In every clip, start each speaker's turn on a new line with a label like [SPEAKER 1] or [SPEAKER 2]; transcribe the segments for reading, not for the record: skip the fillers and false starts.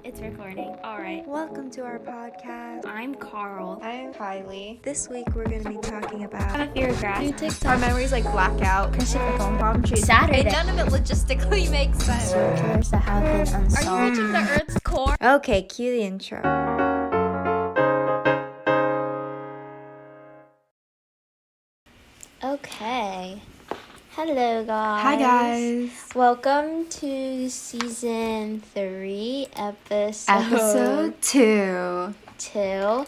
[SPEAKER 1] It's recording. All right.
[SPEAKER 2] Welcome to our podcast.
[SPEAKER 1] I'm Carl.
[SPEAKER 3] I'm Kylie.
[SPEAKER 2] This week we're going to be talking about
[SPEAKER 1] If you're a grad,
[SPEAKER 3] Our memories black out.
[SPEAKER 1] reciprocal,
[SPEAKER 3] Palm trees.
[SPEAKER 1] Saturday,
[SPEAKER 3] None of it logistically makes sense.
[SPEAKER 1] structures that have been unsolved.
[SPEAKER 3] Are you reaching the Earth's core?
[SPEAKER 2] Okay, cue the intro.
[SPEAKER 1] Okay. Hello, guys.
[SPEAKER 2] Hi guys.
[SPEAKER 1] Welcome to season 3,
[SPEAKER 2] Episode 2.
[SPEAKER 1] 2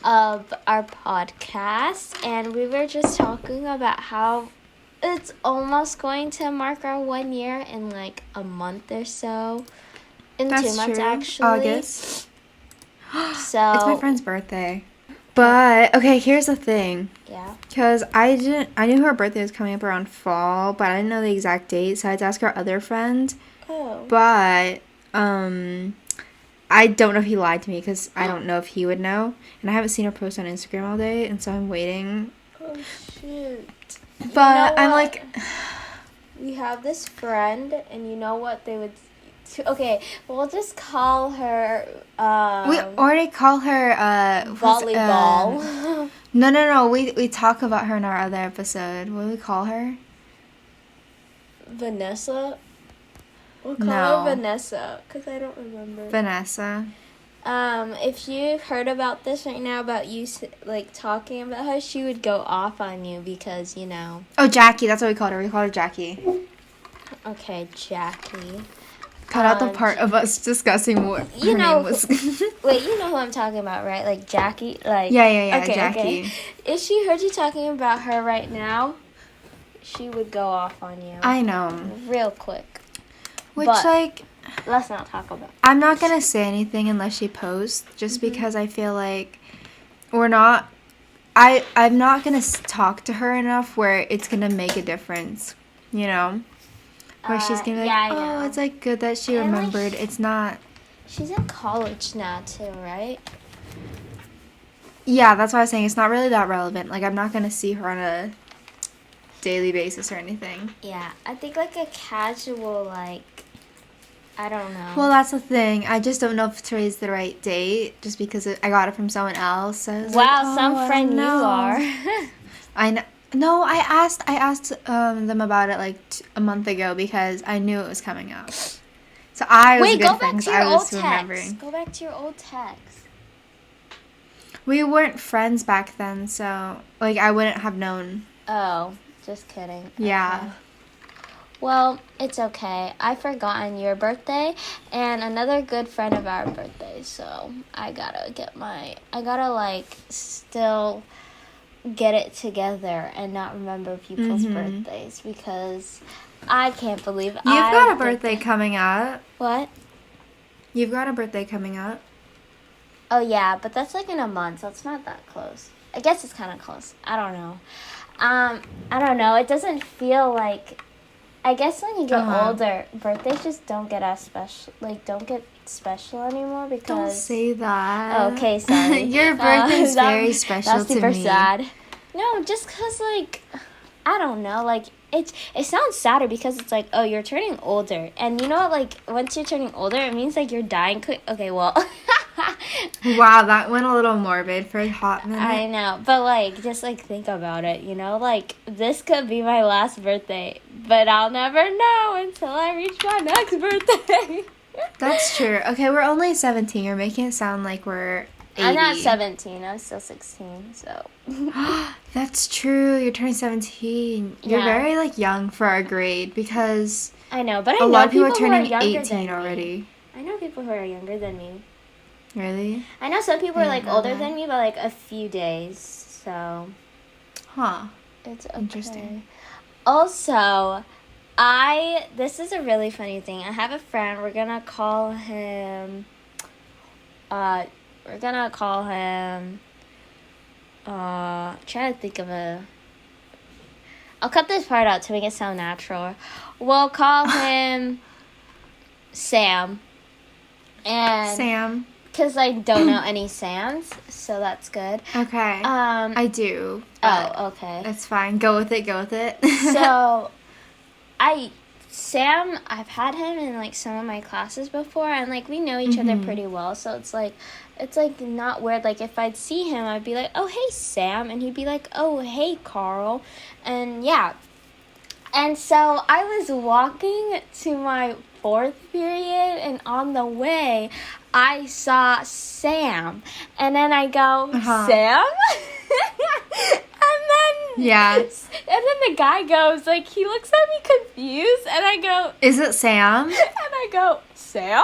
[SPEAKER 1] of our podcast, and we were just talking about how it's almost going to mark our 1 year in like a month or so. In
[SPEAKER 2] That's
[SPEAKER 1] 2 months,
[SPEAKER 2] true.
[SPEAKER 1] actually.
[SPEAKER 2] August.
[SPEAKER 1] So
[SPEAKER 2] It's my friend's birthday. But okay, here's the thing.
[SPEAKER 1] yeah.
[SPEAKER 2] Because I knew her birthday was coming up around fall, but I didn't know the exact date, so I had to ask our other friend.
[SPEAKER 1] Oh.
[SPEAKER 2] But I don't know if he lied to me because I don't know if he would know, and I haven't seen her post on Instagram all day, and so I'm waiting.
[SPEAKER 1] Oh shoot.
[SPEAKER 2] But
[SPEAKER 1] know
[SPEAKER 2] I'm
[SPEAKER 1] what?
[SPEAKER 2] like,
[SPEAKER 1] We have this friend, and you know what they would. Okay, we'll just call her.
[SPEAKER 2] we already call her
[SPEAKER 1] volleyball.
[SPEAKER 2] No. We talk about her in our other episode. What do we call her?
[SPEAKER 1] Vanessa. We'll call
[SPEAKER 2] No.
[SPEAKER 1] her Vanessa, because I don't remember.
[SPEAKER 2] Vanessa.
[SPEAKER 1] If you heard about this right now, about you like talking about her, she would go off on you because, you know.
[SPEAKER 2] Oh, Jackie. That's what we called her. We called her Jackie.
[SPEAKER 1] Okay, Jackie.
[SPEAKER 2] Cut out the part of us discussing what her name was.
[SPEAKER 1] Wait, you know who I'm talking about, right? Like Jackie, like
[SPEAKER 2] Yeah,
[SPEAKER 1] okay,
[SPEAKER 2] Jackie.
[SPEAKER 1] Okay. If she heard you talking about her right now, she would go off on you.
[SPEAKER 2] I know.
[SPEAKER 1] Real quick.
[SPEAKER 2] Which,
[SPEAKER 1] But-
[SPEAKER 2] like,
[SPEAKER 1] Let's not talk about.
[SPEAKER 2] I'm not going to say anything unless she posts, just because I feel like we're not... I'm not going to talk to her enough where it's going to make a difference, you know? Where she's going to be
[SPEAKER 1] yeah,
[SPEAKER 2] like,
[SPEAKER 1] I know.
[SPEAKER 2] oh, it's, like, good that she
[SPEAKER 1] And, like,
[SPEAKER 2] remembered. It's not...
[SPEAKER 1] She's in college now too, right?
[SPEAKER 2] Yeah, that's why I was saying it's not really that relevant. Like, I'm not going to see her on a daily basis or anything.
[SPEAKER 1] Yeah, I think like a casual like. I don't know.
[SPEAKER 2] Well, that's the thing. I just don't know if today's the right date, just because I got it from someone else. So I was
[SPEAKER 1] wow,
[SPEAKER 2] like, oh,
[SPEAKER 1] some
[SPEAKER 2] I
[SPEAKER 1] friend
[SPEAKER 2] don't
[SPEAKER 1] you
[SPEAKER 2] know.
[SPEAKER 1] are.
[SPEAKER 2] I know. No, I asked them about it like a month ago because I knew it was coming up. So I was a
[SPEAKER 1] Wait,
[SPEAKER 2] good
[SPEAKER 1] go
[SPEAKER 2] friend
[SPEAKER 1] back to
[SPEAKER 2] 'cause
[SPEAKER 1] your
[SPEAKER 2] I
[SPEAKER 1] old
[SPEAKER 2] was
[SPEAKER 1] text.
[SPEAKER 2] remembering.
[SPEAKER 1] Go back to your old text.
[SPEAKER 2] We weren't friends back then, so like I wouldn't have known.
[SPEAKER 1] Oh, just kidding.
[SPEAKER 2] Yeah.
[SPEAKER 1] Okay. Well, it's okay. I've forgotten your birthday and another good friend of our birthday, so I gotta like still get it together and not remember people's birthdays because I can't believe
[SPEAKER 2] You've got a birthday coming up.
[SPEAKER 1] What?
[SPEAKER 2] You've got a birthday coming up.
[SPEAKER 1] Oh yeah, but that's like in a month, so it's not that close. I guess it's kind of close. I don't know. I don't know. It doesn't feel like. I guess when you get older, birthdays just don't get as special. Like, don't get special anymore because.
[SPEAKER 2] Don't say that.
[SPEAKER 1] Okay, sorry.
[SPEAKER 2] Your birthday's very special
[SPEAKER 1] that's
[SPEAKER 2] to
[SPEAKER 1] super
[SPEAKER 2] me.
[SPEAKER 1] sad. No, just cause like, I don't know. Like it sounds sadder because it's like, oh, you're turning older, and you know what? Like once you're turning older, it means like you're dying quick. Okay, well.
[SPEAKER 2] Wow, that went a little morbid for a hot minute.
[SPEAKER 1] I know, but like, just like think about it, you know, like this could be my last birthday, but I'll never know until I reach my next birthday.
[SPEAKER 2] That's true. Okay, we're only 17. You're making it sound like we're 80.
[SPEAKER 1] I'm not 17. I'm still 16. So.
[SPEAKER 2] That's true. You're turning 17. You're
[SPEAKER 1] Yeah.
[SPEAKER 2] very like young for our grade because
[SPEAKER 1] I know, but I
[SPEAKER 2] a
[SPEAKER 1] know
[SPEAKER 2] lot of people are
[SPEAKER 1] who
[SPEAKER 2] turning
[SPEAKER 1] younger
[SPEAKER 2] 18
[SPEAKER 1] than
[SPEAKER 2] already.
[SPEAKER 1] Me. I know people who are younger than me.
[SPEAKER 2] Really?
[SPEAKER 1] I know some people
[SPEAKER 2] I
[SPEAKER 1] are like
[SPEAKER 2] didn't know
[SPEAKER 1] older
[SPEAKER 2] that.
[SPEAKER 1] than me by like a few days. So.
[SPEAKER 2] Huh.
[SPEAKER 1] It's okay.
[SPEAKER 2] Interesting.
[SPEAKER 1] Also, this is a really funny thing. I have a friend. We're gonna call him. Trying to think of a. I'll cut this part out to make it sound natural. We'll call him Sam. And
[SPEAKER 2] Sam.
[SPEAKER 1] because I don't know any Sams, so that's good.
[SPEAKER 2] Okay. I do.
[SPEAKER 1] Oh, okay.
[SPEAKER 2] It's fine. Go with it.
[SPEAKER 1] So, Sam, I've had him in like some of my classes before, and like we know each other pretty well, so it's like not weird. Like if I'd see him, I'd be like, oh hey Sam, and he'd be like, oh hey Carl, and yeah. And so I was walking to my fourth period, and on the way, I saw Sam, and then I go, Sam?
[SPEAKER 2] Yeah.
[SPEAKER 1] And then the guy goes, like, he looks at me confused, and I go,
[SPEAKER 2] Is it Sam?
[SPEAKER 1] and I go, Sam?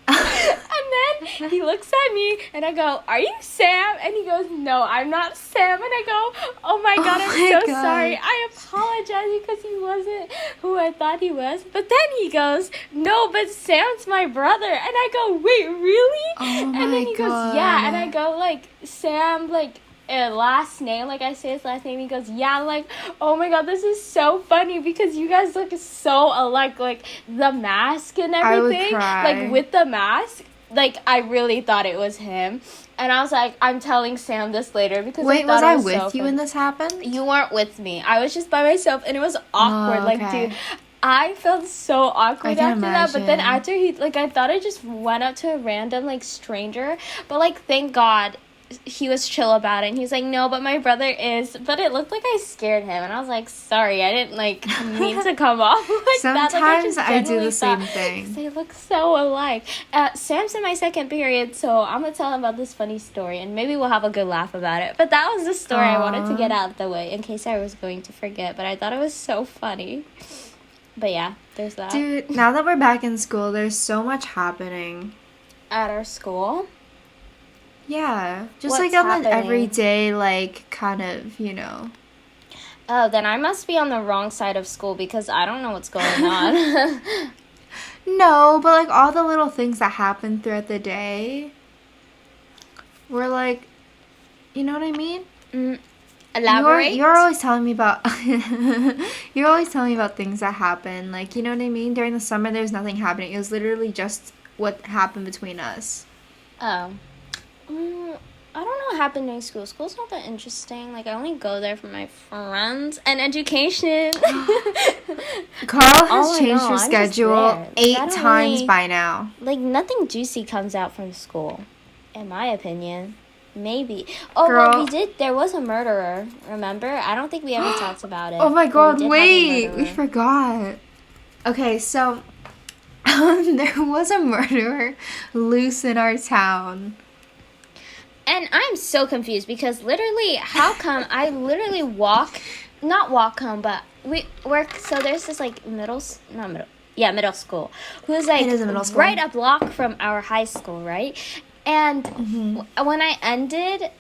[SPEAKER 1] And then he looks at me, and I go, are you Sam? And he goes, no, I'm not Sam. And I go, oh my God, I'm so sorry. I apologize because he wasn't who I thought he was. But then he goes, no, but Sam's my brother. And I go, wait, really?
[SPEAKER 2] Oh my
[SPEAKER 1] And then he
[SPEAKER 2] God.
[SPEAKER 1] goes, yeah. And I go, like, Sam, like, last name, like I say his last name, he goes, yeah, like, oh my God, this is so funny because you guys look so alike, like the mask and everything.
[SPEAKER 2] I would cry.
[SPEAKER 1] Like with the mask, like I really thought it was him, and I was like, I'm telling Sam this later because
[SPEAKER 2] Wait,
[SPEAKER 1] I thought
[SPEAKER 2] was I
[SPEAKER 1] it was
[SPEAKER 2] with
[SPEAKER 1] so
[SPEAKER 2] you
[SPEAKER 1] funny.
[SPEAKER 2] when this happened?
[SPEAKER 1] You weren't with me. I was just by myself, and it was awkward. Like,
[SPEAKER 2] okay.
[SPEAKER 1] dude, I felt so awkward
[SPEAKER 2] I can
[SPEAKER 1] after that. But then
[SPEAKER 2] imagine.
[SPEAKER 1] after he, like, I thought I just went up to a random, like, stranger. But, like, thank God he was chill about it. And he's like, no, but my brother is. But it looked like I scared him. And I was like, sorry, I didn't, like, mean to come off like that.
[SPEAKER 2] Sometimes
[SPEAKER 1] Like,
[SPEAKER 2] I do
[SPEAKER 1] genuinely
[SPEAKER 2] the same
[SPEAKER 1] thought,
[SPEAKER 2] thing.
[SPEAKER 1] They look so alike. Sam's in my second period, so I'm going to tell him about this funny story. And maybe we'll have a good laugh about it. But that was the story I wanted to get out of the way in case I was going to forget. But I thought it was so funny. But yeah, there's that.
[SPEAKER 2] Dude, now that we're back in school, there's so much happening.
[SPEAKER 1] At our school?
[SPEAKER 2] Yeah. Just
[SPEAKER 1] What's
[SPEAKER 2] like on
[SPEAKER 1] happening?
[SPEAKER 2] the everyday, like, kind of, you know.
[SPEAKER 1] Oh, then I must be on the wrong side of school because I don't know what's going on.
[SPEAKER 2] No, but like all the little things that happen throughout the day. We're like, you know what I mean?
[SPEAKER 1] Elaborate?
[SPEAKER 2] You're always telling me about you're always telling me about things that happen. Like, you know what I mean? During the summer there's nothing happening. It was literally just what happened between us.
[SPEAKER 1] Oh. I don't know what happened during school. School's not that interesting. Like, I only go there for my friends and education.
[SPEAKER 2] Carl
[SPEAKER 1] All
[SPEAKER 2] has
[SPEAKER 1] I
[SPEAKER 2] changed
[SPEAKER 1] know,
[SPEAKER 2] her
[SPEAKER 1] I'm just
[SPEAKER 2] schedule
[SPEAKER 1] there. Like,
[SPEAKER 2] 8
[SPEAKER 1] I don't
[SPEAKER 2] times
[SPEAKER 1] really-
[SPEAKER 2] by now.
[SPEAKER 1] Like, nothing juicy comes out from school, in my opinion. Maybe. Oh,
[SPEAKER 2] Girl.
[SPEAKER 1] well, we did. There was a murderer, remember? I don't think we ever talked about it.
[SPEAKER 2] Oh my
[SPEAKER 1] but
[SPEAKER 2] God,
[SPEAKER 1] we did have a
[SPEAKER 2] wait, we
[SPEAKER 1] murderer.
[SPEAKER 2] forgot. Okay, so there was a murderer loose in our town.
[SPEAKER 1] And I'm so confused because literally, how come I literally not walk home, but we work, so there's this like middle school, who's like
[SPEAKER 2] It is a middle school.
[SPEAKER 1] right a block from our high school, right? And when I ended,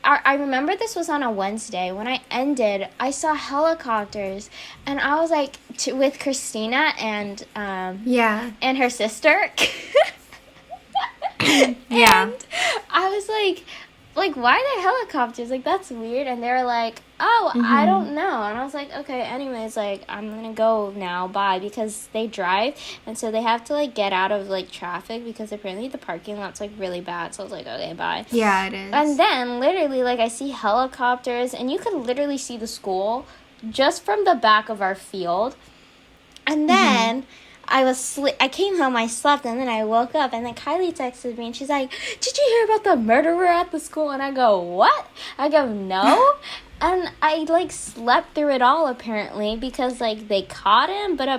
[SPEAKER 1] I remember this was on a Wednesday. When I ended, I saw helicopters, and I was like, with Christina and
[SPEAKER 2] Yeah.
[SPEAKER 1] and her sister.
[SPEAKER 2] Yeah.
[SPEAKER 1] And I was like, why are there helicopters? Like, that's weird. And they were like, oh, I don't know. And I was like, okay, anyways, like, I'm going to go now, bye. Because they drive, and so they have to, like, get out of, like, traffic because apparently the parking lot's, like, really bad. So I was like, okay, bye.
[SPEAKER 2] Yeah, it is.
[SPEAKER 1] And then, literally, like, I see helicopters, and you could literally see the school just from the back of our field. And then I came home, I slept, and then I woke up, and then Kylie texted me, and she's like, did you hear about the murderer at the school? And I go, what? I go, no. And I, like, slept through it all, apparently, because, like, they caught him, but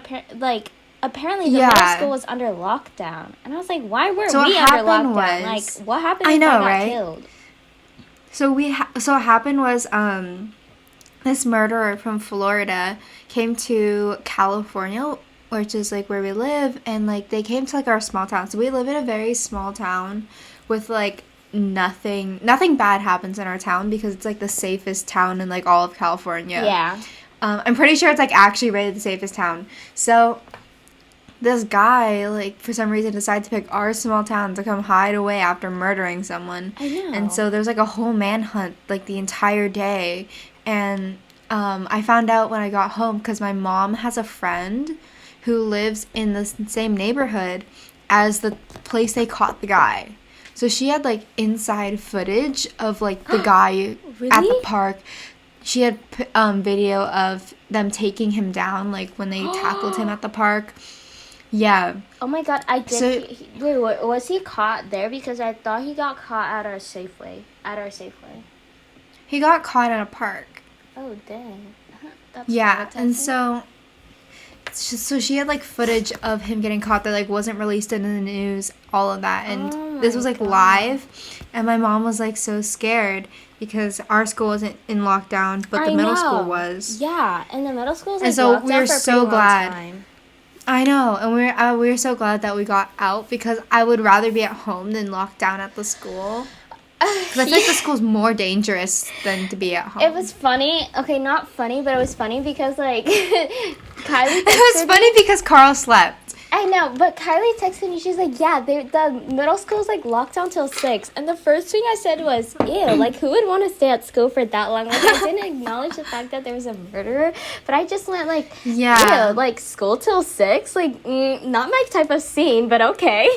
[SPEAKER 1] apparently the middle school was under lockdown. And I was like, why weren't
[SPEAKER 2] So
[SPEAKER 1] we
[SPEAKER 2] what
[SPEAKER 1] under
[SPEAKER 2] happened
[SPEAKER 1] lockdown?
[SPEAKER 2] was-
[SPEAKER 1] Like, what happened
[SPEAKER 2] I
[SPEAKER 1] if
[SPEAKER 2] know,
[SPEAKER 1] I got
[SPEAKER 2] right?
[SPEAKER 1] killed?
[SPEAKER 2] So what happened was this murderer from Florida came to California, which is like where we live, and like they came to like our small town. So we live in a very small town with like nothing bad happens in our town because it's like the safest town in like all of California.
[SPEAKER 1] Yeah.
[SPEAKER 2] I'm pretty sure it's like actually rated the safest town. So this guy, like, for some reason decided to pick our small town to come hide away after murdering someone.
[SPEAKER 1] I know.
[SPEAKER 2] And so there's like a whole manhunt like the entire day. And I found out when I got home because my mom has a friend who lives in the same neighborhood as the place they caught the guy. So she had like inside footage of like the guy at the
[SPEAKER 1] Really?
[SPEAKER 2] park. she had video of them taking him down, like when they tackled him at the park. Yeah.
[SPEAKER 1] Oh my god, I did.
[SPEAKER 2] So-
[SPEAKER 1] Wait, was he caught there? Because I thought he got caught at our Safeway.
[SPEAKER 2] He got caught at a park.
[SPEAKER 1] Oh dang. That's
[SPEAKER 2] Yeah, and
[SPEAKER 1] traumatizing.
[SPEAKER 2] so she had like footage of him getting caught that like wasn't released in the news, all of that, and
[SPEAKER 1] Oh
[SPEAKER 2] this
[SPEAKER 1] my
[SPEAKER 2] was like
[SPEAKER 1] God.
[SPEAKER 2] live, and my mom was like so scared because our school wasn't in lockdown, but the middle school was.
[SPEAKER 1] Yeah, and the middle school was like
[SPEAKER 2] And so
[SPEAKER 1] locked
[SPEAKER 2] we
[SPEAKER 1] down
[SPEAKER 2] were
[SPEAKER 1] for a
[SPEAKER 2] so
[SPEAKER 1] pretty long
[SPEAKER 2] glad.
[SPEAKER 1] time.
[SPEAKER 2] I know, and we were so glad that we got out because I would rather be at home than locked down at the school. Because I feel like the school's more dangerous than to be at home.
[SPEAKER 1] It was funny. Okay, not funny, but it was funny because like Kylie.
[SPEAKER 2] It was funny because Carl slept.
[SPEAKER 1] I know, but Kylie texted me. She's like, "Yeah, the middle school's like locked down till 6." And the first thing I said was, "Ew, like who would want to stay at school for that long?" Like I didn't acknowledge the fact that there was a murderer, but I just went like,
[SPEAKER 2] Yeah.
[SPEAKER 1] "Ew, like school till 6? Like not my type of scene, but okay."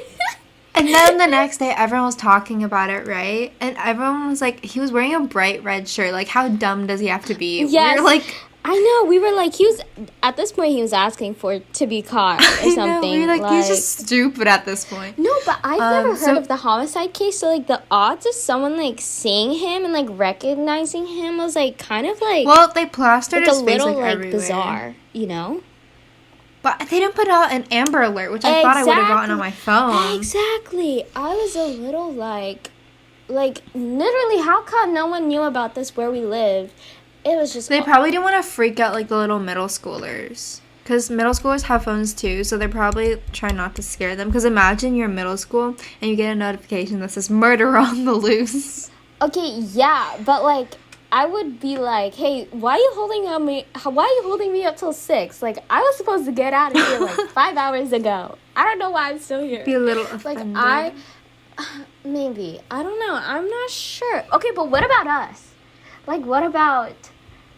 [SPEAKER 2] And then the next day, everyone was talking about it, right? And everyone was like, he was wearing a bright red shirt. Like, how dumb does he have to be?
[SPEAKER 1] Yes.
[SPEAKER 2] We were like,
[SPEAKER 1] I know. We were like, he was at this point. He was asking for to be caught or
[SPEAKER 2] I know,
[SPEAKER 1] something.
[SPEAKER 2] we were like, he's just stupid at this point.
[SPEAKER 1] No, but I've never heard
[SPEAKER 2] so-
[SPEAKER 1] of the homicide case. So like the odds of someone like seeing him and like recognizing him was like kind of like
[SPEAKER 2] Well, they plastered
[SPEAKER 1] like a
[SPEAKER 2] his face
[SPEAKER 1] little
[SPEAKER 2] like
[SPEAKER 1] like
[SPEAKER 2] everywhere.
[SPEAKER 1] bizarre, you know?
[SPEAKER 2] But they didn't put out an Amber Alert, which I thought I would have gotten on my phone.
[SPEAKER 1] Exactly. I was a little like literally, how come no one knew about this where we lived? It was just
[SPEAKER 2] They probably didn't want to freak out like the little middle schoolers. Because middle schoolers have phones too, so they're probably trying not to scare them. Because imagine you're in middle school and you get a notification that says murder on the loose.
[SPEAKER 1] Okay, yeah, but like I would be like, hey, why are you holding me up till 6? Like I was supposed to get out of here like 5 hours ago. I don't know why I'm still here.
[SPEAKER 2] Be a little
[SPEAKER 1] Like
[SPEAKER 2] offended.
[SPEAKER 1] maybe, I don't know, I'm not sure. Okay, but what about us? Like what about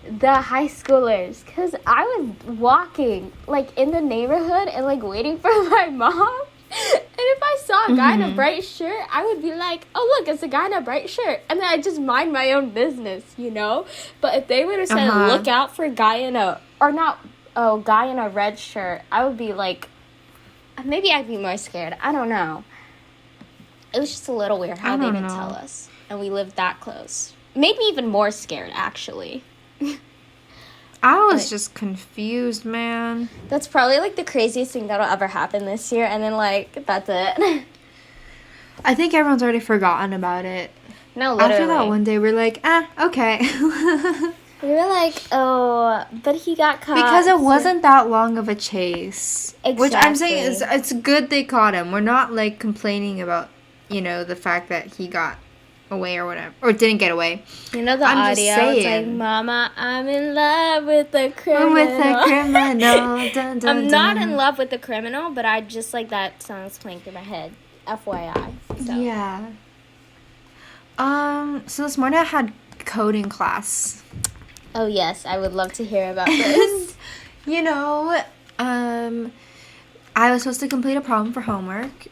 [SPEAKER 1] the high schoolers? Because I was walking like in the neighborhood and like waiting for my mom. And if I saw a guy in a bright shirt, I would be like, oh, look, it's a guy in a bright shirt. And then I just mind my own business, you know? But if they would have said, look out for a guy in guy in a red shirt, I would be like, maybe I'd be more scared. I don't know. It was just a little weird how they
[SPEAKER 2] don't
[SPEAKER 1] didn't
[SPEAKER 2] know.
[SPEAKER 1] tell us. And we lived that close. Made me even more scared, actually.
[SPEAKER 2] I was
[SPEAKER 1] Like-
[SPEAKER 2] just confused, man.
[SPEAKER 1] That's probably like the craziest thing that'll ever happen this year. And then like, that's it.
[SPEAKER 2] I think everyone's already forgotten about it.
[SPEAKER 1] No, literally.
[SPEAKER 2] After that one day, we're like, okay.
[SPEAKER 1] We were like, oh, but he got caught.
[SPEAKER 2] Because it wasn't that long of a chase. Which I'm saying is,
[SPEAKER 1] Exactly.
[SPEAKER 2] it's good they caught him. We're not like complaining about, the fact that he got away or whatever. Or didn't get away.
[SPEAKER 1] You know the
[SPEAKER 2] I'm just
[SPEAKER 1] audio? It's like,
[SPEAKER 2] saying.
[SPEAKER 1] Mama, I'm in love with the criminal.
[SPEAKER 2] With a criminal. Dun, dun,
[SPEAKER 1] I'm not
[SPEAKER 2] dun.
[SPEAKER 1] in love with the criminal, but I just like that song's playing through my head. FYI. So.
[SPEAKER 2] Yeah. So this morning I had coding class.
[SPEAKER 1] Oh, yes. I would love to hear about this.
[SPEAKER 2] I was supposed to complete a problem for homework.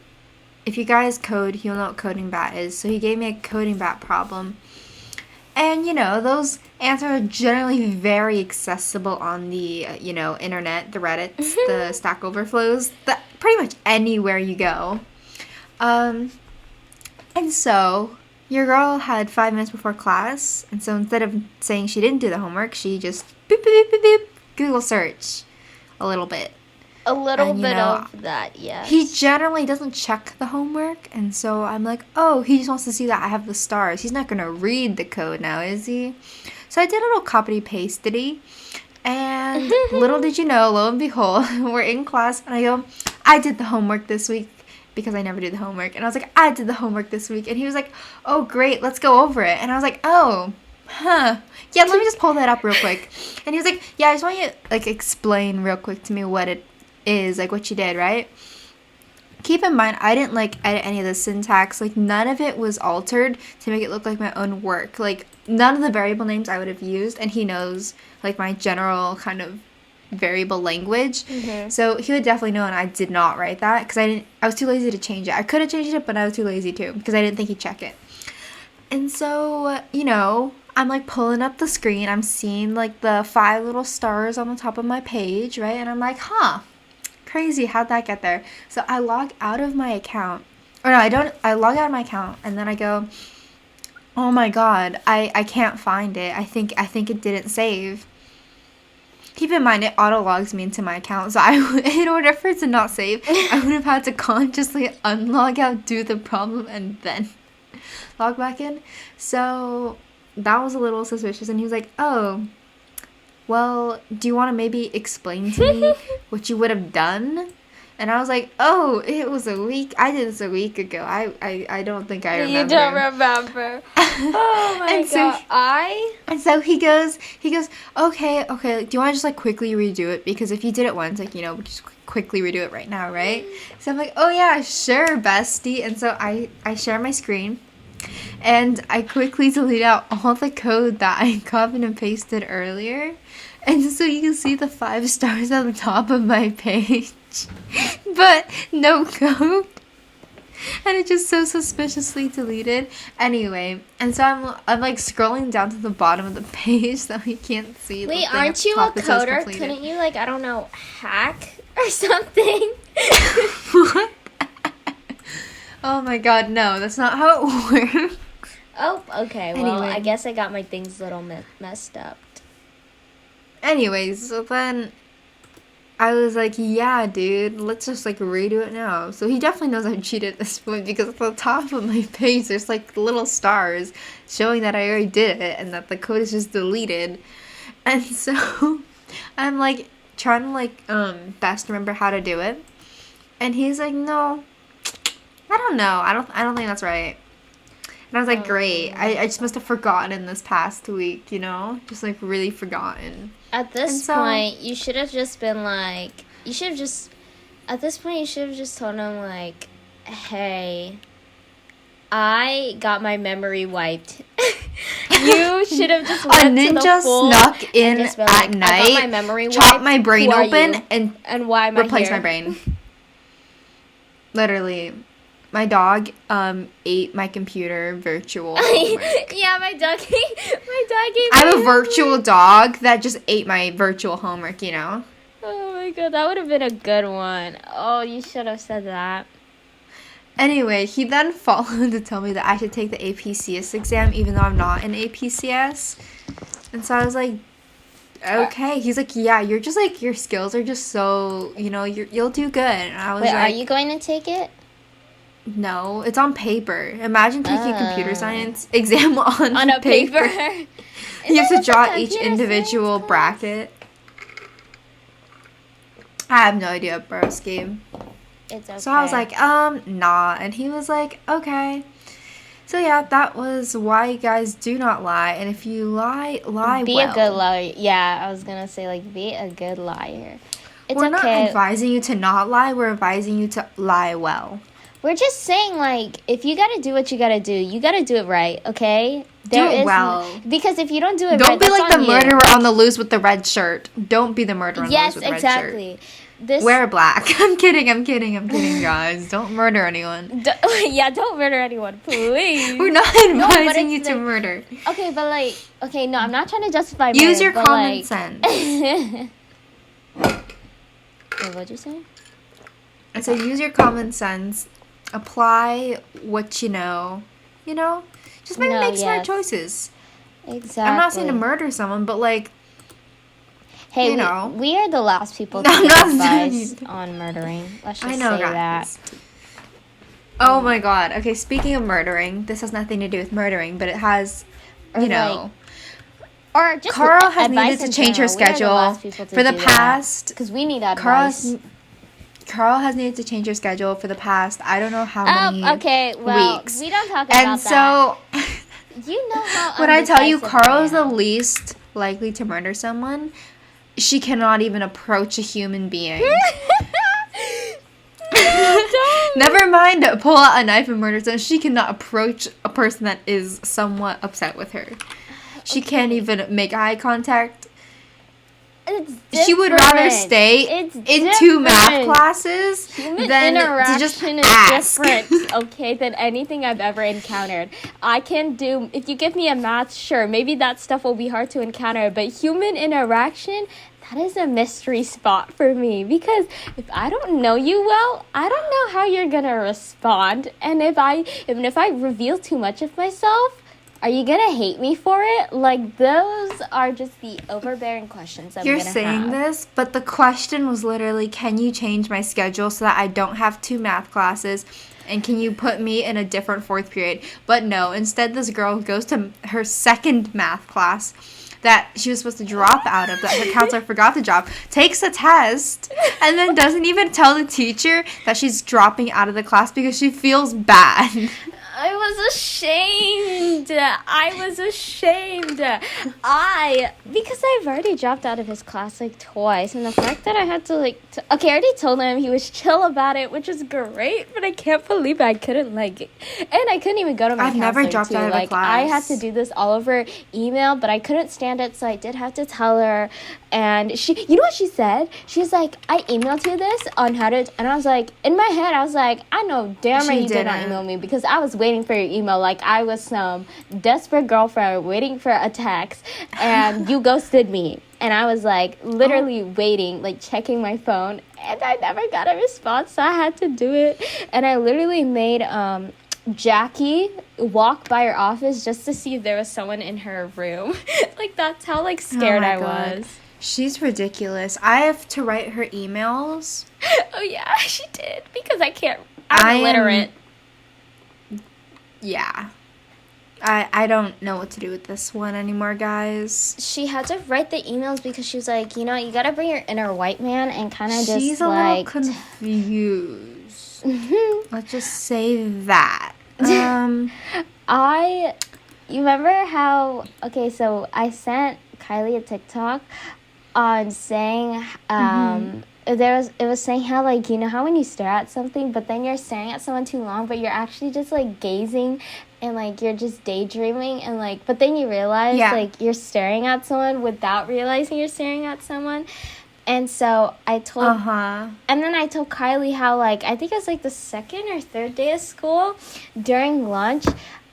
[SPEAKER 2] If you guys code, you'll know what coding bat is. So he gave me a coding bat problem. And, those answers are generally very accessible on the, internet, the Reddits, the Stack Overflows, pretty much anywhere you go. And so your girl had 5 minutes before class. And so instead of saying she didn't do the homework, she just boop, boop, boop, boop, Google search a little bit.
[SPEAKER 1] A little
[SPEAKER 2] And,
[SPEAKER 1] bit of that, yes.
[SPEAKER 2] He generally doesn't check the homework, and so I'm like, oh, he just wants to see that I have the stars. He's not going to read the code now, is he? So I did a little copy-pastedy, and little did you know, lo and behold, we're in class, and I go, I did the homework this week, because I never do the homework, and I was like, I did the homework this week, and he was like, oh, great, let's go over it, and I was like, oh, huh, yeah, let me just pull that up real quick, and he was like, yeah, I just want you to, like, explain real quick to me what it is, like, what you did, right? Keep in mind, I didn't, like, edit any of the syntax. Like, none of it was altered to make it look like my own work. Like, none of the variable names I would have used, and he knows, like, my general kind of variable language. So he would definitely know, and I did not write that, because I was too lazy to change it. I could have changed it, but I was too lazy to, because I didn't think he'd check it. And so, I'm like pulling up the screen. I'm seeing like the 5 little stars on the top of my page, right? And I'm like, huh, crazy. How'd that get there? So I log out of my account. Or no, I don't. I log out of my account and then I go, oh my God, I can't find it. I think it didn't save. Keep in mind, it auto logs me into my account, so in order for it to not save, I would have had to consciously unlog out, do the problem, and then log back in. So that was a little suspicious, and he was like, oh, well, do you want to maybe explain to me what you would have done? And I was like, oh, it was a week. I did this a week ago. I don't think I remember.
[SPEAKER 1] You don't remember. Oh my God.
[SPEAKER 2] And so he goes, okay, do you want to just like quickly redo it? Because if you did it once, like, we'll just quickly redo it right now, right? So I'm like, oh yeah, sure, bestie. And so I share my screen and I quickly delete out all the code that I copied and pasted earlier. And so you can see the 5 stars on the top of my page, but no code. And it just so suspiciously deleted. Anyway, and so I'm like scrolling down to the bottom of the page so we can't see.
[SPEAKER 1] Wait, aren't you a coder? Couldn't you, like, I don't know, hack or something?
[SPEAKER 2] What? Oh my God, no, that's not how it works.
[SPEAKER 1] Oh, okay. Well,
[SPEAKER 2] Anyway.
[SPEAKER 1] I guess I got my things a little messed up.
[SPEAKER 2] Anyways, so then I was like, yeah, dude, let's just like redo it now. So he definitely knows I'm cheated at this point because at the top of my page there's like little stars showing that I already did it and that the code is just deleted. And so I'm like trying to like best remember how to do it. And he's like, no, I don't know. I don't think that's right. And I was like, great. I just must have forgotten in this past week, just like really forgotten.
[SPEAKER 1] At this point, you should have just been like, at this point, you should have just told him, like, hey, I got my memory wiped. You should have just went
[SPEAKER 2] a ninja
[SPEAKER 1] to the full
[SPEAKER 2] snuck in
[SPEAKER 1] and just been
[SPEAKER 2] at
[SPEAKER 1] like,
[SPEAKER 2] night,
[SPEAKER 1] I got my memory
[SPEAKER 2] chopped
[SPEAKER 1] wiped.
[SPEAKER 2] my brain
[SPEAKER 1] Who are
[SPEAKER 2] open,
[SPEAKER 1] you?
[SPEAKER 2] and
[SPEAKER 1] why am I
[SPEAKER 2] replaced
[SPEAKER 1] here?
[SPEAKER 2] my brain. Literally. My dog ate my computer virtual homework.
[SPEAKER 1] Yeah, my dog gave
[SPEAKER 2] I have a virtual dog that just ate my virtual homework,
[SPEAKER 1] Oh my God, that would have been a good one. Oh, you should have said that.
[SPEAKER 2] Anyway, he then followed to tell me that I should take the APCS exam even though I'm not in APCS. And so I was like, okay. He's like, yeah, you're just like, your skills are just so, you'll do good. And I was
[SPEAKER 1] Wait,
[SPEAKER 2] like,
[SPEAKER 1] are you going to take it?
[SPEAKER 2] No, it's on paper. Imagine taking a computer science exam on
[SPEAKER 1] a paper.
[SPEAKER 2] You have to draw each individual bracket. I have no idea, broski.
[SPEAKER 1] It's okay.
[SPEAKER 2] So I was like, nah. And he was like, okay. So yeah, that was why you guys do not lie. And if you lie
[SPEAKER 1] be
[SPEAKER 2] well.
[SPEAKER 1] a good liar. Yeah, I was gonna say, like, be a good liar. It's
[SPEAKER 2] We're not
[SPEAKER 1] okay.
[SPEAKER 2] advising you to not lie. We're advising you to lie well.
[SPEAKER 1] We're just saying, like, if you gotta do what you gotta do it right, okay?
[SPEAKER 2] Do it well.
[SPEAKER 1] Because if you don't do it right,
[SPEAKER 2] Don't be
[SPEAKER 1] that's
[SPEAKER 2] like the
[SPEAKER 1] on you.
[SPEAKER 2] murderer on the loose with the red shirt. Don't be the murderer on the loose with the red shirt.
[SPEAKER 1] Yes, exactly.
[SPEAKER 2] Wear black. I'm kidding, guys. Don't murder anyone.
[SPEAKER 1] Don't murder anyone, please.
[SPEAKER 2] We're not advising you to murder.
[SPEAKER 1] Okay, but like, no, I'm not trying to justify murder.
[SPEAKER 2] Use your common
[SPEAKER 1] like,
[SPEAKER 2] sense.
[SPEAKER 1] Wait, what'd you say?
[SPEAKER 2] And so use your common sense. Apply what you know. Just maybe make smart choices.
[SPEAKER 1] Exactly.
[SPEAKER 2] I'm not saying to murder someone, but like,
[SPEAKER 1] hey,
[SPEAKER 2] we
[SPEAKER 1] are the last people to give advice on murdering. Let's just say that.
[SPEAKER 2] Oh my God. Okay, speaking of murdering, this has nothing to do with murdering, but it has,
[SPEAKER 1] or just
[SPEAKER 2] Carl has
[SPEAKER 1] advice
[SPEAKER 2] needed to
[SPEAKER 1] in
[SPEAKER 2] change her
[SPEAKER 1] general. We are the
[SPEAKER 2] schedule
[SPEAKER 1] last people to
[SPEAKER 2] for the
[SPEAKER 1] do that,
[SPEAKER 2] past.
[SPEAKER 1] because we need advice.
[SPEAKER 2] Carl has needed to change her schedule for the past, I don't know how many
[SPEAKER 1] okay, well,
[SPEAKER 2] weeks.
[SPEAKER 1] we don't talk about that.
[SPEAKER 2] And so,
[SPEAKER 1] you know how
[SPEAKER 2] when I tell you
[SPEAKER 1] undecisive
[SPEAKER 2] Carl
[SPEAKER 1] I
[SPEAKER 2] is the
[SPEAKER 1] am.
[SPEAKER 2] least likely to murder someone, she cannot even approach a human being. Never mind pull out a knife and murder someone. She cannot approach a person that is somewhat upset with her. She can't even make eye contact.
[SPEAKER 1] It's
[SPEAKER 2] she would rather
[SPEAKER 1] different.
[SPEAKER 2] stay
[SPEAKER 1] It's
[SPEAKER 2] in 2 math
[SPEAKER 1] different.
[SPEAKER 2] classes
[SPEAKER 1] Human
[SPEAKER 2] than to
[SPEAKER 1] interaction
[SPEAKER 2] just
[SPEAKER 1] is
[SPEAKER 2] ask.
[SPEAKER 1] different, okay, than anything I've ever encountered. I can do, if you give me a math, sure, maybe that stuff will be hard to encounter, but human interaction, that is a mystery spot for me, because if I don't know you well, I don't know how you're gonna respond, and if I reveal too much of myself, are you gonna hate me for it? Like, those are just the overbearing questions
[SPEAKER 2] You're
[SPEAKER 1] gonna
[SPEAKER 2] saying
[SPEAKER 1] have.
[SPEAKER 2] this, but the question was literally, can you change my schedule so that I don't have 2 math classes? And can you put me in a different 4th period? But no, instead this girl goes to her 2nd math class that she was supposed to drop out of, that her counselor forgot to drop, takes a test, and then doesn't even tell the teacher that she's dropping out of the class because she feels bad.
[SPEAKER 1] I was ashamed. Because I've already dropped out of his class like twice, and the fact that I had to okay, I already told him, he was chill about it, which was great, but I can't believe I couldn't and I couldn't even go to my
[SPEAKER 2] I've never
[SPEAKER 1] counselor,
[SPEAKER 2] dropped
[SPEAKER 1] too.
[SPEAKER 2] out of a class.
[SPEAKER 1] I had to do this all over email, but I couldn't stand it, so I did have to tell her. And you know what she said? She was like, I emailed you this on how to, and I was like, in my head, I was like, I know damn right you did not email me, because I was waiting for your email like I was some desperate girlfriend waiting for a text, and you ghosted me. And I was like literally waiting, like checking my phone, and I never got a response, so I had to do it. And I literally made Jackie walk by her office just to see if there was someone in her room. Like, that's how scared I was.
[SPEAKER 2] She's ridiculous. I have to write her emails.
[SPEAKER 1] Oh yeah, she did, because I'm illiterate.
[SPEAKER 2] Yeah. I don't know what to do with this one anymore, guys.
[SPEAKER 1] She had to write the emails because she was like, you gotta bring your inner white man and kind of just
[SPEAKER 2] She's a little confused. Let's just say that. You
[SPEAKER 1] remember how, okay, so I sent Kylie a TikTok on saying, it was saying how, how when you stare at something, but then you're staring at someone too long, but you're actually just, gazing, and, you're just daydreaming, and, but then you realize, you're staring at someone without realizing you're staring at someone. And so I told, and then I told Kylie how, I think it was, the 2nd or 3rd day of school, during lunch,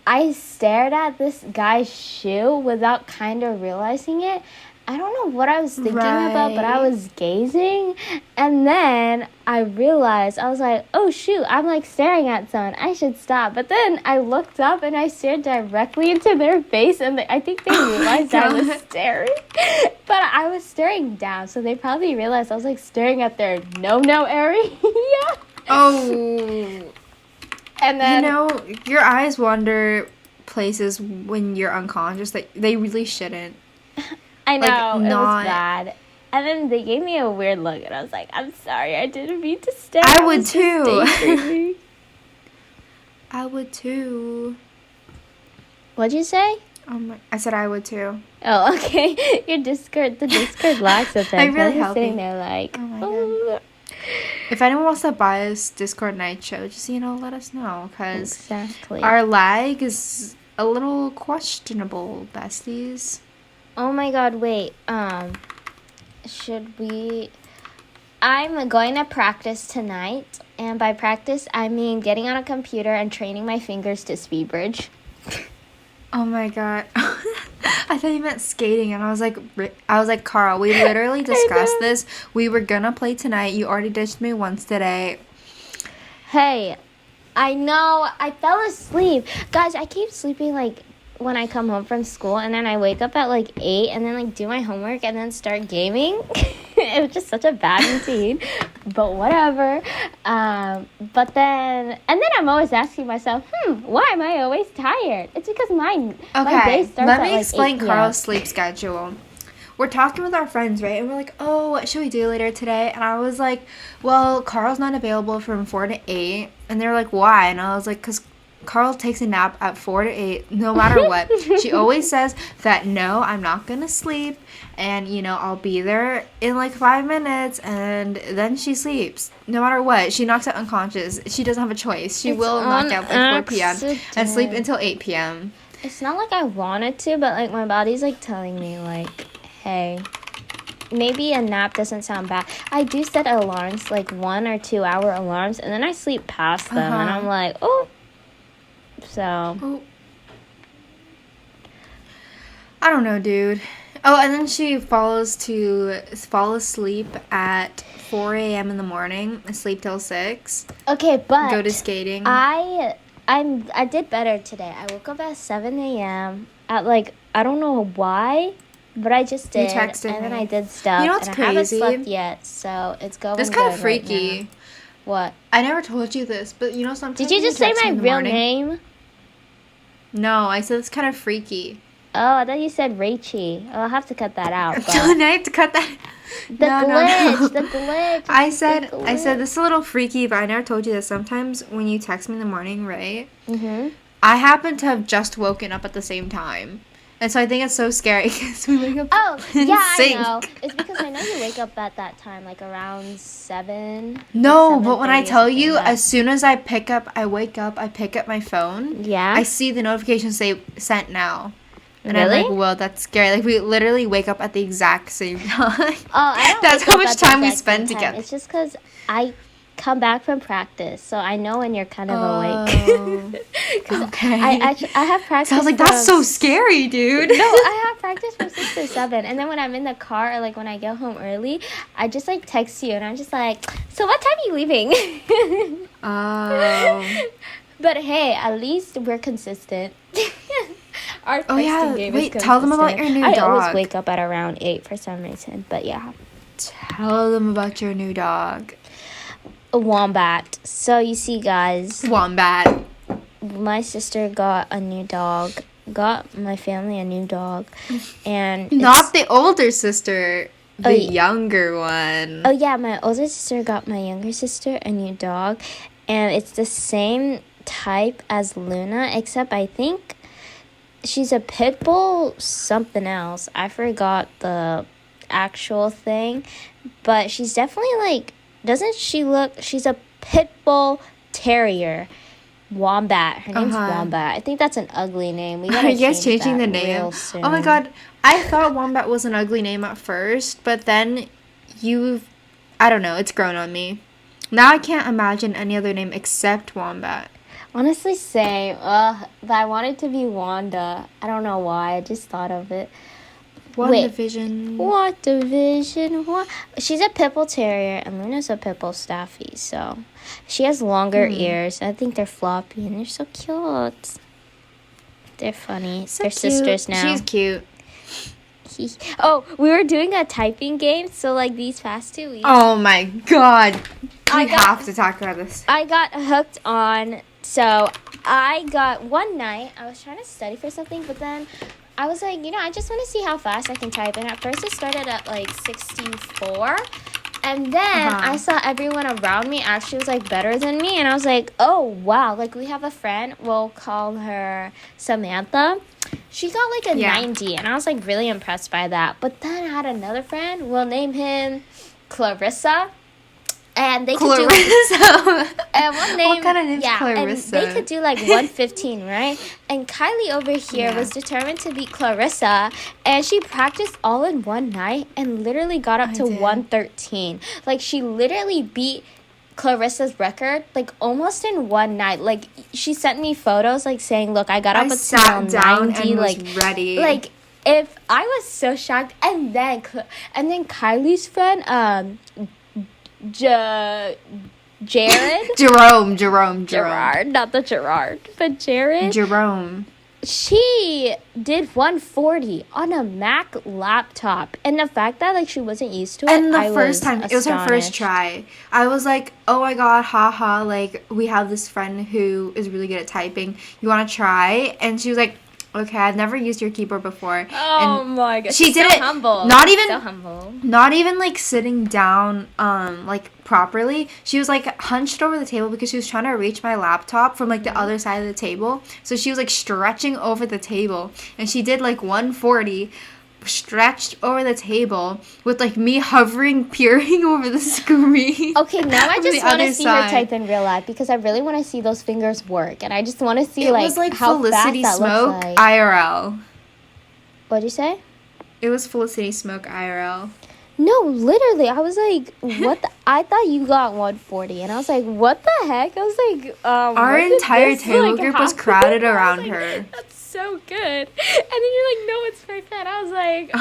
[SPEAKER 1] I stared at this guy's shoe without kind of realizing it. I don't know what I was thinking about, but I was gazing, and then I realized, I was like, oh shoot, I'm staring at someone, I should stop. But then I looked up and I stared directly into their face, and I think they realized I was staring, but I was staring down, so they probably realized I was staring at their no area.
[SPEAKER 2] Oh.
[SPEAKER 1] And then,
[SPEAKER 2] your eyes wander places when you're unconscious that they really shouldn't.
[SPEAKER 1] I know, it was bad. And then they gave me a weird look, and I was like, I'm sorry, I didn't mean to stare.
[SPEAKER 2] I would too. I would too.
[SPEAKER 1] What'd you say?
[SPEAKER 2] I said I would too.
[SPEAKER 1] Oh, okay. The Discord lags a bit.
[SPEAKER 2] I really
[SPEAKER 1] help sitting there
[SPEAKER 2] oh my God. If anyone wants to buy us Discord night show, just, let us know, because our lag is a little questionable, besties.
[SPEAKER 1] Oh my God, wait. Should we... I'm going to practice tonight, and by practice, I mean getting on a computer and training my fingers to speed bridge.
[SPEAKER 2] Oh my God. I thought you meant skating, and I was like, Carl, we literally discussed this. We were gonna play tonight. You already ditched me once today.
[SPEAKER 1] Hey, I know. I fell asleep. Guys, I keep sleeping, when I come home from school, and then I wake up at 8 and then do my homework and then start gaming. It was just such a bad routine, but whatever. But then I'm always asking myself, why am I always tired? It's because my day starts
[SPEAKER 2] let
[SPEAKER 1] at
[SPEAKER 2] me explain
[SPEAKER 1] 8 p.m.
[SPEAKER 2] Carl's sleep schedule. We're talking with our friends, right? And we're like, oh, what should we do later today? And I was like, well, Carl's not available from 4 to 8. And they're like, why? And I was like, because Carl takes a nap at 4 to 8, no matter what. She always says that, no, I'm not going to sleep, and, I'll be there in 5 minutes, and then she sleeps. No matter what. She knocks out unconscious. She doesn't have a choice. She will knock out by 4 p.m. and sleep until 8 p.m.
[SPEAKER 1] It's not like I wanted to, but, my body's, telling me, hey, maybe a nap doesn't sound bad. I do set alarms, like 1 or 2 hour alarms, and then I sleep past them, and I'm like, oh. So.
[SPEAKER 2] Oh. I don't know, dude. Oh, and then she fall asleep at 4 a.m. in the morning and sleep till 6.
[SPEAKER 1] Okay, but
[SPEAKER 2] Go to skating.
[SPEAKER 1] I did better today. I woke up at 7 a.m. at like, I don't know why, but I just did.
[SPEAKER 2] You texted
[SPEAKER 1] and then
[SPEAKER 2] me.
[SPEAKER 1] I did stuff.
[SPEAKER 2] You know what's
[SPEAKER 1] and
[SPEAKER 2] crazy?
[SPEAKER 1] I haven't slept yet, so it's going
[SPEAKER 2] That's kind of
[SPEAKER 1] good
[SPEAKER 2] freaky.
[SPEAKER 1] right now. What?
[SPEAKER 2] I never told you this, but you know sometimes
[SPEAKER 1] Did you just say my real name?
[SPEAKER 2] No, I said it's kind of freaky.
[SPEAKER 1] Oh, I thought you said Rachie. Oh, I'll have to cut that out. But
[SPEAKER 2] Don't I have to cut that?
[SPEAKER 1] the glitch.
[SPEAKER 2] I said this is a little freaky, but I never told you this. Sometimes when you text me in the morning, right?
[SPEAKER 1] Mhm.
[SPEAKER 2] I happen to have just woken up at the same time, and so I think it's so scary because we wake up.
[SPEAKER 1] Oh,
[SPEAKER 2] in
[SPEAKER 1] yeah,
[SPEAKER 2] sync.
[SPEAKER 1] I know. It's because I know you wake up at that time, like around 7.
[SPEAKER 2] No, but when I
[SPEAKER 1] 7:30 or
[SPEAKER 2] tell
[SPEAKER 1] something
[SPEAKER 2] you,
[SPEAKER 1] like that.
[SPEAKER 2] as soon as I wake up, I pick up my phone.
[SPEAKER 1] Yeah.
[SPEAKER 2] I see the notification say sent now. And
[SPEAKER 1] Really?
[SPEAKER 2] I'm like, whoa, that's scary. Like, we literally wake up at the exact same time.
[SPEAKER 1] Oh, I don't
[SPEAKER 2] That's
[SPEAKER 1] wake
[SPEAKER 2] how
[SPEAKER 1] up
[SPEAKER 2] much
[SPEAKER 1] at the
[SPEAKER 2] time we
[SPEAKER 1] exact
[SPEAKER 2] spend
[SPEAKER 1] same time.
[SPEAKER 2] together.
[SPEAKER 1] It's just because I come back from practice, so I know when you're kind of awake.
[SPEAKER 2] Okay.
[SPEAKER 1] I have practice.
[SPEAKER 2] So I was like, that's so scary, dude.
[SPEAKER 1] No, I have practice from 6 to 7, and then when I'm in the car or like when I get home early, I just like text you, and I'm just like, so what time are you leaving?
[SPEAKER 2] Oh.
[SPEAKER 1] But hey, at least we're consistent. Our
[SPEAKER 2] Oh, yeah.
[SPEAKER 1] texting game
[SPEAKER 2] Wait,
[SPEAKER 1] is
[SPEAKER 2] tell them about
[SPEAKER 1] consistent.
[SPEAKER 2] your new
[SPEAKER 1] I always
[SPEAKER 2] dog.
[SPEAKER 1] wake up at around 8 for some reason, but yeah.
[SPEAKER 2] Tell them about your new dog.
[SPEAKER 1] A wombat. So you see, guys,
[SPEAKER 2] Wombat.
[SPEAKER 1] my sister got a new dog. Got my family a new dog, and
[SPEAKER 2] Not the older sister. The
[SPEAKER 1] Oh,
[SPEAKER 2] younger one.
[SPEAKER 1] oh yeah, my older sister got my younger sister a new dog, and it's the same type as Luna, except I think she's a pit bull something else. I forgot the actual thing, but she's definitely like, doesn't she look, she's a pit bull terrier. Wombat. Her name's Wombat. I think that's an ugly name. We gotta
[SPEAKER 2] I guess
[SPEAKER 1] change
[SPEAKER 2] changing
[SPEAKER 1] that
[SPEAKER 2] the name.
[SPEAKER 1] real soon.
[SPEAKER 2] Oh my god. I thought Wombat was an ugly name at first, but then I don't know, it's grown on me. Now I can't imagine any other name except Wombat.
[SPEAKER 1] Honestly, same. But I wanted to be Wanda. I don't know why. I just thought of it.
[SPEAKER 2] WandaVision.
[SPEAKER 1] WandaVision. What? She's a pit bull terrier, and Luna's a pit bull staffy. So she has longer ears. I think they're floppy, and they're so cute. They're funny.
[SPEAKER 2] So
[SPEAKER 1] they're
[SPEAKER 2] cute.
[SPEAKER 1] sisters now.
[SPEAKER 2] She's cute.
[SPEAKER 1] Oh, we were doing a typing game. So like these past 2 weeks.
[SPEAKER 2] Oh my god.
[SPEAKER 1] I
[SPEAKER 2] We
[SPEAKER 1] got-
[SPEAKER 2] have to talk about this.
[SPEAKER 1] I got hooked on, so I got one night, I was trying to study for something, but then I was like, I just want to see how fast I can type. And at first it started at like 64. And then I saw everyone around me actually was like better than me. And I was like, oh, wow. Like we have a friend, we'll call her Samantha. She got like a 90. And I was like really impressed by that. But then I had another friend, we'll name him Clarissa. And they could do and one name,
[SPEAKER 2] What kind of name's
[SPEAKER 1] yeah,
[SPEAKER 2] Clarissa?
[SPEAKER 1] and they could do like 115, right? And Kylie over here was determined to beat Clarissa, and she practiced all in one night and literally got up to 113. Like she literally beat Clarissa's record like almost in one night. Like she sent me photos like saying, "Look, I got up until 90."
[SPEAKER 2] And
[SPEAKER 1] like
[SPEAKER 2] was ready.
[SPEAKER 1] Like if I was so shocked, and then Kylie's friend Jared?
[SPEAKER 2] Jerome.
[SPEAKER 1] Gerard, not the Gerard, but Jared.
[SPEAKER 2] Jerome.
[SPEAKER 1] She did 140 on a Mac laptop. And the fact that like she wasn't used to it,
[SPEAKER 2] And the
[SPEAKER 1] I
[SPEAKER 2] first
[SPEAKER 1] was
[SPEAKER 2] time, it was her first
[SPEAKER 1] astonished.
[SPEAKER 2] try. I was like, oh my god, haha, like, we have this friend who is really good at typing. You want to try? And she was like, okay, I've never used your keyboard before.
[SPEAKER 1] Oh
[SPEAKER 2] and
[SPEAKER 1] my god.
[SPEAKER 2] she
[SPEAKER 1] She's
[SPEAKER 2] did
[SPEAKER 1] so
[SPEAKER 2] it
[SPEAKER 1] humble.
[SPEAKER 2] not even
[SPEAKER 1] So humble.
[SPEAKER 2] not even like sitting down like properly. She was like hunched over the table because she was trying to reach my laptop from like the other side of the table. So she was like stretching over the table, and she did like 140 stretched over the table with like me hovering peering over the screen.
[SPEAKER 1] Okay, now I
[SPEAKER 2] on
[SPEAKER 1] just
[SPEAKER 2] the
[SPEAKER 1] want to
[SPEAKER 2] other
[SPEAKER 1] see her
[SPEAKER 2] side.
[SPEAKER 1] type in real life because I really want to see those fingers work, and I just want to see
[SPEAKER 2] It was like
[SPEAKER 1] how
[SPEAKER 2] Felicity
[SPEAKER 1] fast that
[SPEAKER 2] Smoke
[SPEAKER 1] looks like.
[SPEAKER 2] IRL.
[SPEAKER 1] What'd you say?
[SPEAKER 2] It was Felicity Smoke IRL.
[SPEAKER 1] No, literally, I was like, what the? I thought you got 140, and I was like, what the heck? I was like,
[SPEAKER 2] Our
[SPEAKER 1] when did
[SPEAKER 2] entire
[SPEAKER 1] this,
[SPEAKER 2] table
[SPEAKER 1] like,
[SPEAKER 2] group was
[SPEAKER 1] happen?
[SPEAKER 2] crowded
[SPEAKER 1] I was
[SPEAKER 2] around
[SPEAKER 1] like,
[SPEAKER 2] her.
[SPEAKER 1] That's so good. And then you're like, no, it's my pen. I was like,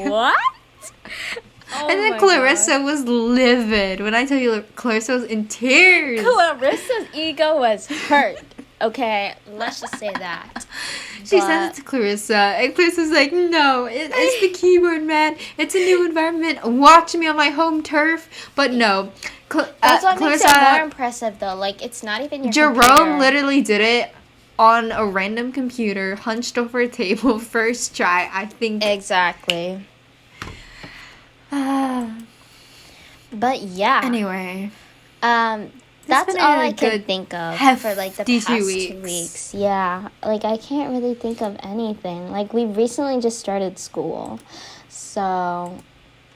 [SPEAKER 1] what? Oh
[SPEAKER 2] And then
[SPEAKER 1] my
[SPEAKER 2] Clarissa was livid. When I tell you, Clarissa was in tears.
[SPEAKER 1] Clarissa's ego was hurt. Okay, let's just say that.
[SPEAKER 2] She sent it to Clarissa, and Clarissa's like, no, it's the keyboard, man. It's a new environment. Watch me on my home turf. But no.
[SPEAKER 1] That's what makes it
[SPEAKER 2] Clarissa,
[SPEAKER 1] more impressive, though. Like, it's not even your
[SPEAKER 2] Jerome
[SPEAKER 1] computer.
[SPEAKER 2] literally did it on a random computer, hunched over a table, first try. I think.
[SPEAKER 1] Exactly. But yeah.
[SPEAKER 2] Anyway.
[SPEAKER 1] That's
[SPEAKER 2] been
[SPEAKER 1] all
[SPEAKER 2] a
[SPEAKER 1] I can
[SPEAKER 2] good
[SPEAKER 1] think of for like the
[SPEAKER 2] hefty
[SPEAKER 1] past
[SPEAKER 2] 2
[SPEAKER 1] 2
[SPEAKER 2] weeks.
[SPEAKER 1] weeks. Yeah. Like, I can't really think of anything. Like, we recently just started school. So,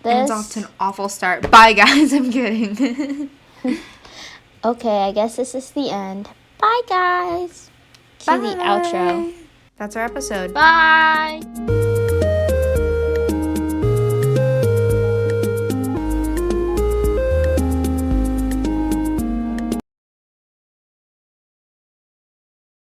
[SPEAKER 2] And it's off to an awful start. Bye, guys. I'm kidding.
[SPEAKER 1] Okay, I guess this is the end. Bye, guys. Cue the outro.
[SPEAKER 2] That's our episode.
[SPEAKER 1] Bye.